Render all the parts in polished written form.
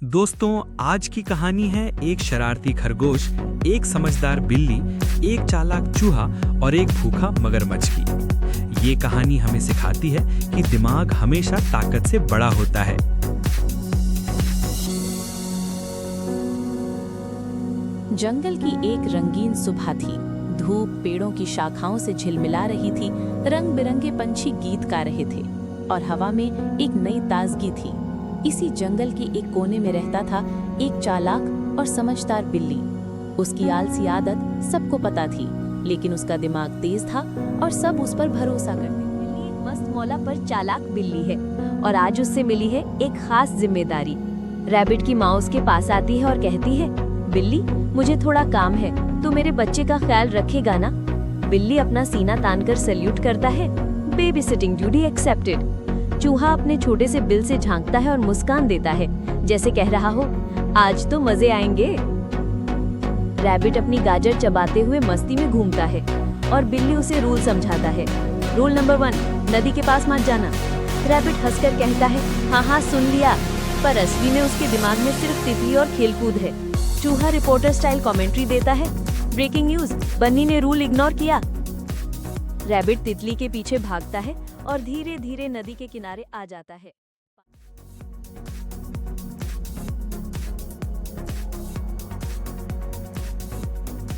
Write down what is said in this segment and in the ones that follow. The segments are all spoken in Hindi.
दोस्तों, आज की कहानी है एक शरारती खरगोश, एक समझदार बिल्ली, एक चालाक चूहा और एक भूखा मगरमच्छ की। ये कहानी हमें सिखाती है कि दिमाग हमेशा ताकत से बड़ा होता है। जंगल की एक रंगीन सुबह थी। धूप पेड़ों की शाखाओं से झिलमिला रही थी, रंग बिरंगे पंछी गीत गा रहे थे और हवा में एक नई ताजगी थी। इसी जंगल के एक कोने में रहता था एक चालाक और समझदार बिल्ली। उसकी आलसी आदत सबको पता थी, लेकिन उसका दिमाग तेज था और सब उस पर भरोसा करते। बिल्ली एक मस्त मौला पर चालाक बिल्ली है और आज उससे मिली है एक खास जिम्मेदारी। रैबिट की माँ उसके पास आती है और कहती है, बिल्ली, मुझे थोड़ा काम है, तू मेरे बच्चे का ख्याल रखेगा ना? बिल्ली अपना सीना तानकर सैल्यूट करता है। Baby sitting duty accepted. चूहा अपने छोटे से बिल से झांकता है और मुस्कान देता है, जैसे कह रहा हो, आज तो मजे आएंगे। रैबिट अपनी गाजर चबाते हुए मस्ती में घूमता है और बिल्ली उसे रूल समझाता है। रूल नंबर 1, नदी के पास मत जाना। रैबिट हंसकर कहता है, हाँ सुन लिया, पर असली में उसके दिमाग में सिर्फ तितली और खेलकूद है। चूहा रिपोर्टर स्टाइल कमेंट्री देता है, ब्रेकिंग न्यूज, बन्नी ने रूल इग्नोर किया। रैबिट तितली के पीछे भागता है और धीरे धीरे नदी के किनारे आ जाता है।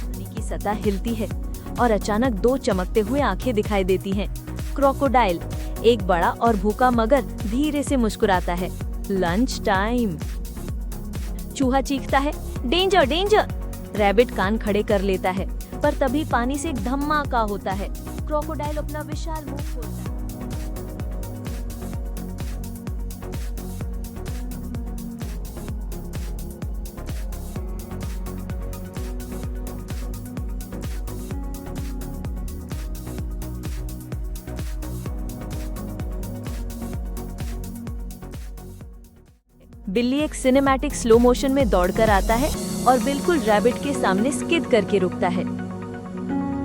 पानी की सतह हिलती है और अचानक 2 चमकते हुए आंखें दिखाई देती हैं। क्रोकोडाइल, एक बड़ा और भूखा मगर, धीरे से मुस्कुराता है। Lunch time. चूहा चीखता है, डेंजर डेंजर। रैबिट कान खड़े कर लेता है, पर तभी पानी से एक धमाका होता है। क्रोकोडाइल अपना विशाल मुंह खोलता है। बिल्ली एक सिनेमैटिक स्लो मोशन में दौड़कर आता है और बिल्कुल रैबिट के सामने स्किड करके रुकता है।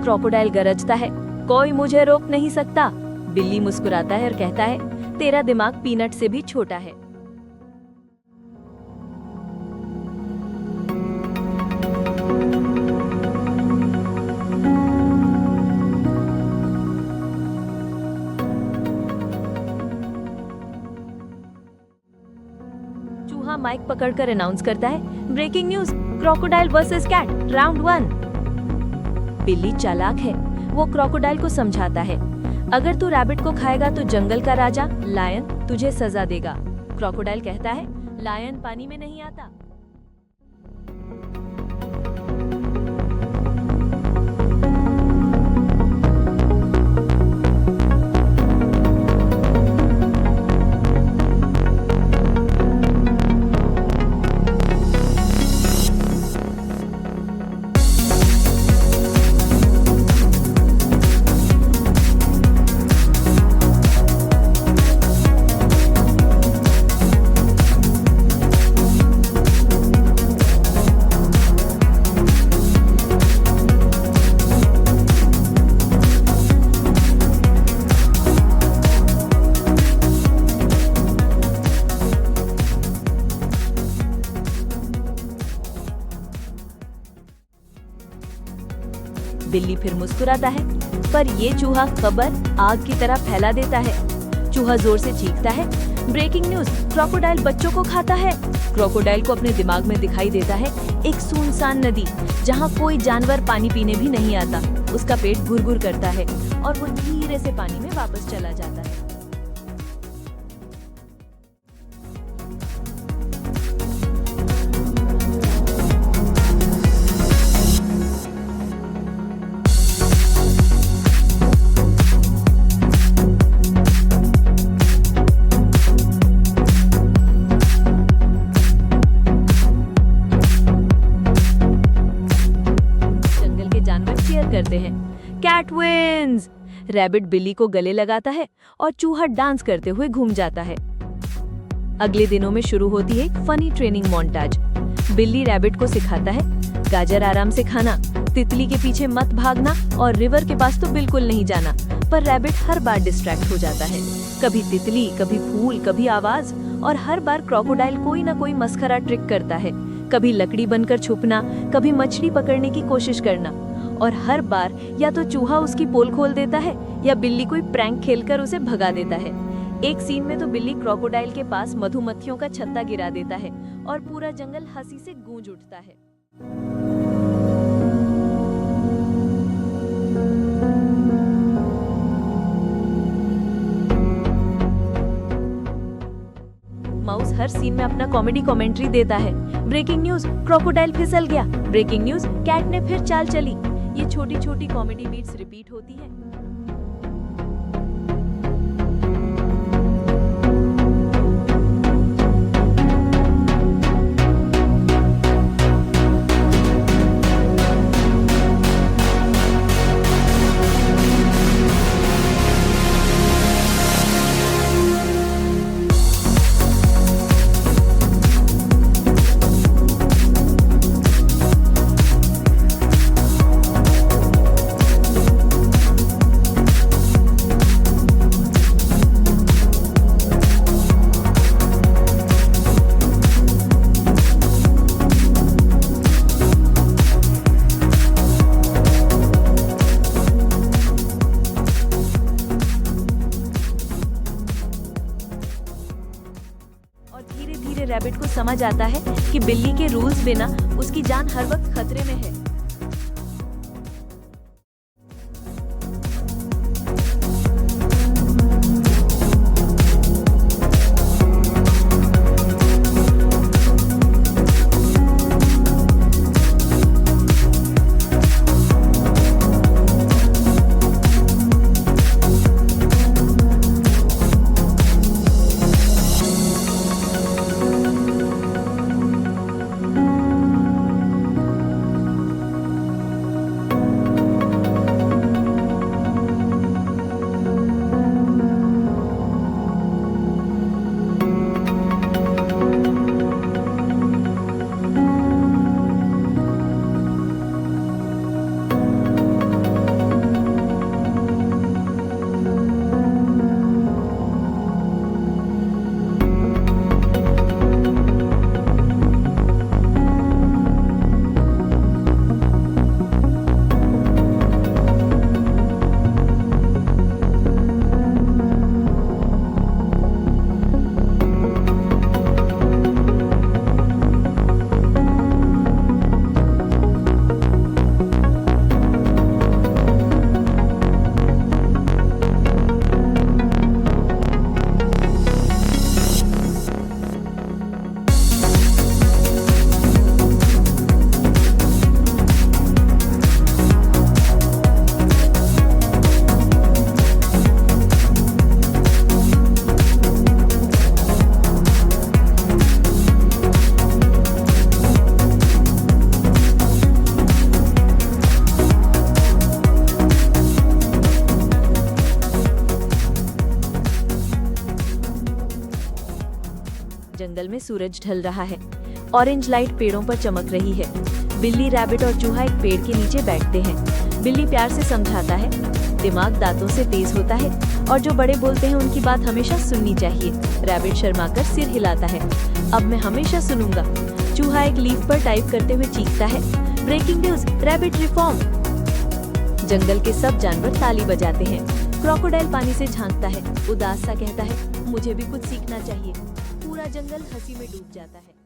क्रोकोडाइल गरजता है, कोई मुझे रोक नहीं सकता। बिल्ली मुस्कुराता है और कहता है, तेरा दिमाग पीनट से भी छोटा है। चूहा माइक पकड़कर अनाउंस करता है, breaking news, crocodile versus cat, round 1। बिल्ली चालाक है, वो क्रोकोडाइल को समझाता है, अगर तू रैबिट को खाएगा तो जंगल का राजा लायन तुझे सजा देगा। क्रोकोडाइल कहता है, लायन पानी में नहीं आता। बिल्ली फिर मुस्कुराता है, पर ये चूहा खबर आग की तरह फैला देता है। चूहा जोर से चीखता है, ब्रेकिंग न्यूज, क्रोकोडाइल बच्चों को खाता है। क्रोकोडाइल को अपने दिमाग में दिखाई देता है एक सुनसान नदी, जहाँ कोई जानवर पानी पीने भी नहीं आता। उसका पेट गुरगुर करता है और वो धीरे से पानी में वापस चला जाता है। करते हैं, कैट विन्स। रैबिट बिल्ली को गले लगाता है और चूहा डांस करते हुए घूम जाता है। अगले दिनों में शुरू होती है एक फनी ट्रेनिंग मोन्टाज। बिल्ली रैबिट को सिखाता है, गाजर आराम से खाना, तितली के पीछे मत भागना और रिवर के पास तो बिल्कुल नहीं जाना। पर रैबिट हर बार डिस्ट्रैक्ट हो जाता है, कभी तितली, कभी फूल, कभी आवाज। और हर बार क्रोकोडाइल कोई ना कोई मस्खरा ट्रिक करता है, कभी लकड़ी बनकर छुपना, कभी मछली पकड़ने की कोशिश करना, और हर बार या तो चूहा उसकी पोल खोल देता है या बिल्ली कोई प्रैंक खेलकर उसे भगा देता है। एक सीन में तो बिल्ली क्रोकोडाइल के पास मधुमक्खियों का छत्ता गिरा देता है और पूरा जंगल हंसी से गूंज उठता है। माउस हर सीन में अपना कॉमेडी कमेंट्री देता है। ब्रेकिंग न्यूज, क्रोकोडाइल फिसल गया। ब्रेकिंग न्यूज, कैट ने फिर चाल चली। ये छोटी छोटी कॉमेडी बीट्स रिपीट होती है। धीरे धीरे रैबिट को समझ आता है कि बिल्ली के रूल्स बिना उसकी जान हर वक्त खतरे में है। जंगल में सूरज ढल रहा है। ऑरेंज लाइट पेड़ों पर चमक रही है। बिल्ली, रैबिट और चूहा एक पेड़ के नीचे बैठते हैं। बिल्ली प्यार से समझाता है, दिमाग दांतों से तेज होता है और जो बड़े बोलते हैं उनकी बात हमेशा सुननी चाहिए। रैबिट शर्माकर सिर हिलाता है, अब मैं हमेशा सुनूंगा। चूहा एक लीफ पर टाइप करते हुए चीखता है, ब्रेकिंग न्यूज, रैबिट रिफॉर्म। जंगल के सब जानवर ताली बजाते हैं। क्रोकोडाइल पानी से झांकता है, उदास सा कहता है, मुझे भी कुछ सीखना चाहिए। पूरा जंगल हंसी में डूब जाता है।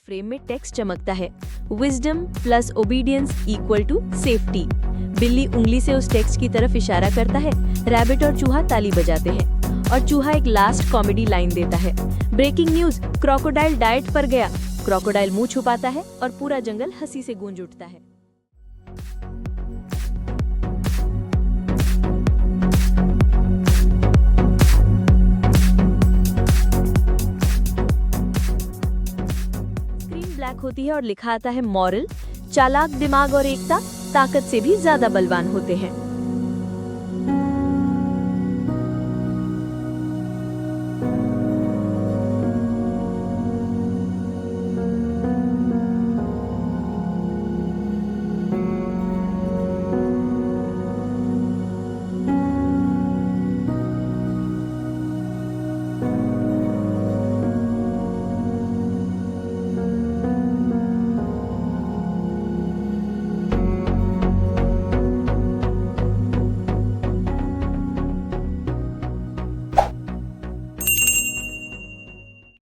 फ्रेम में टेक्स्ट चमकता है, wisdom plus obedience equal to safety. बिल्ली उंगली से उस टेक्स्ट की तरफ इशारा करता है। रैबिट और चूहा ताली बजाते हैं और चूहा एक लास्ट कॉमेडी लाइन देता है, ब्रेकिंग न्यूज, क्रोकोडाइल डाइट पर गया। क्रोकोडाइल मुंह छुपाता है और पूरा जंगल हंसी से गूंज उठता है। स्क्रीन ब्लैक होती है और लिखा आता है मॉरल, चालाक दिमाग और एकता ताकत से भी ज्यादा बलवान होते हैं।